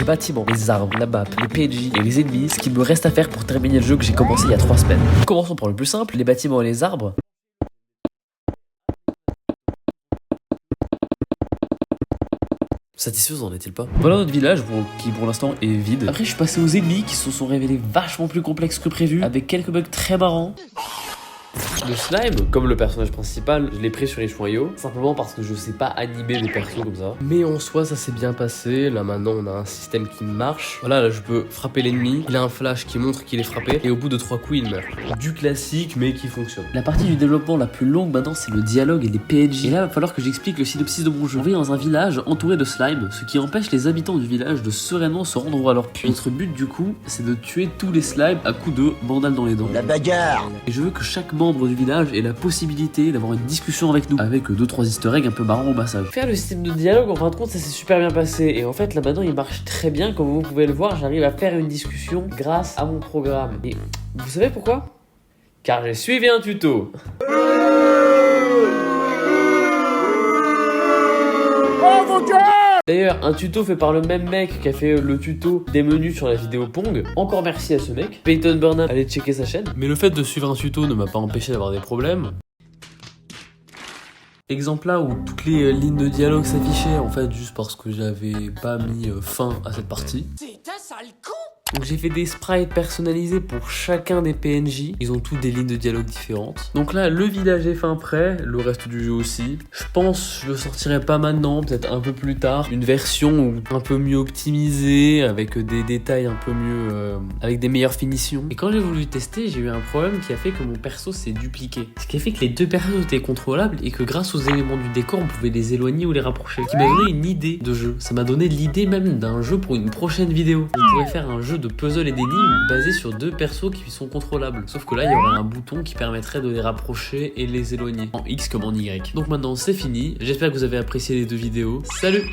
bâtiments, les arbres, la map, les PNJ et les ennemis, ce qu'il me reste à faire pour terminer le jeu que j'ai commencé il y a 3 semaines. Commençons par le plus simple, les bâtiments et les arbres. Satisfait, en est-il pas? Voilà notre village qui pour l'instant est vide. Après je suis passé aux ennemis qui se sont révélés vachement plus complexes que prévu, avec quelques bugs très marrants. Le slime, comme le personnage principal, je l'ai pris sur les choyaux, simplement parce que je sais pas animer des persos comme ça. Mais en soi, ça s'est bien passé. Là, maintenant, on a un système qui marche. Voilà, là, je peux frapper l'ennemi. Il a un flash qui montre qu'il est frappé. Et au bout de 3 coups, il meurt. Du classique, mais qui fonctionne. La partie du développement la plus longue maintenant, c'est le dialogue et les PNJ. Et là, il va falloir que j'explique le synopsis de mon jeu. On vit dans un village entouré de slime, ce qui empêche les habitants du village de sereinement se rendre à leur puits. Notre but, du coup, c'est de tuer tous les slimes à coups de bandale dans les dents. La bagarre! Et je veux que chaque membre du village ait la possibilité d'avoir une discussion avec nous, avec 2-3 easter eggs un peu marrants au passage. Faire le système de dialogue, en fin de compte, ça s'est super bien passé. Et en fait, là maintenant, il marche très bien. Comme vous pouvez le voir, j'arrive à faire une discussion grâce à mon programme. Et vous savez pourquoi? Car j'ai suivi un tuto. D'ailleurs, un tuto fait par le même mec qui a fait le tuto des menus sur la vidéo Pong. Encore merci à ce mec. Peyton Burnham, allez checker sa chaîne. Mais le fait de suivre un tuto ne m'a pas empêché d'avoir des problèmes. Exemple là où toutes les lignes de dialogue s'affichaient, en fait, juste parce que j'avais pas mis fin à cette partie. C'est un sale con! Donc j'ai fait des sprites personnalisés pour chacun des PNJ. Ils ont tous des lignes de dialogue différentes. Donc là, le village est fin prêt, le reste du jeu aussi. Je pense que je le sortirai pas maintenant, peut-être un peu plus tard. Une version un peu mieux optimisée, avec des détails un peu mieux, avec des meilleures finitions. Et quand j'ai voulu tester, j'ai eu un problème qui a fait que mon perso s'est dupliqué. Ce qui a fait que les deux persos étaient contrôlables et que grâce aux éléments du décor, on pouvait les éloigner ou les rapprocher. Ce qui m'a donné une idée de jeu. Ça m'a donné l'idée même d'un jeu pour une prochaine vidéo. On pourrait faire un jeu de puzzle et d'énigmes basé sur 2 persos qui sont contrôlables. Sauf que là, il y aura un bouton qui permettrait de les rapprocher et les éloigner. En X comme en Y. Donc maintenant, c'est fini. J'espère que vous avez apprécié les 2 vidéos. Salut!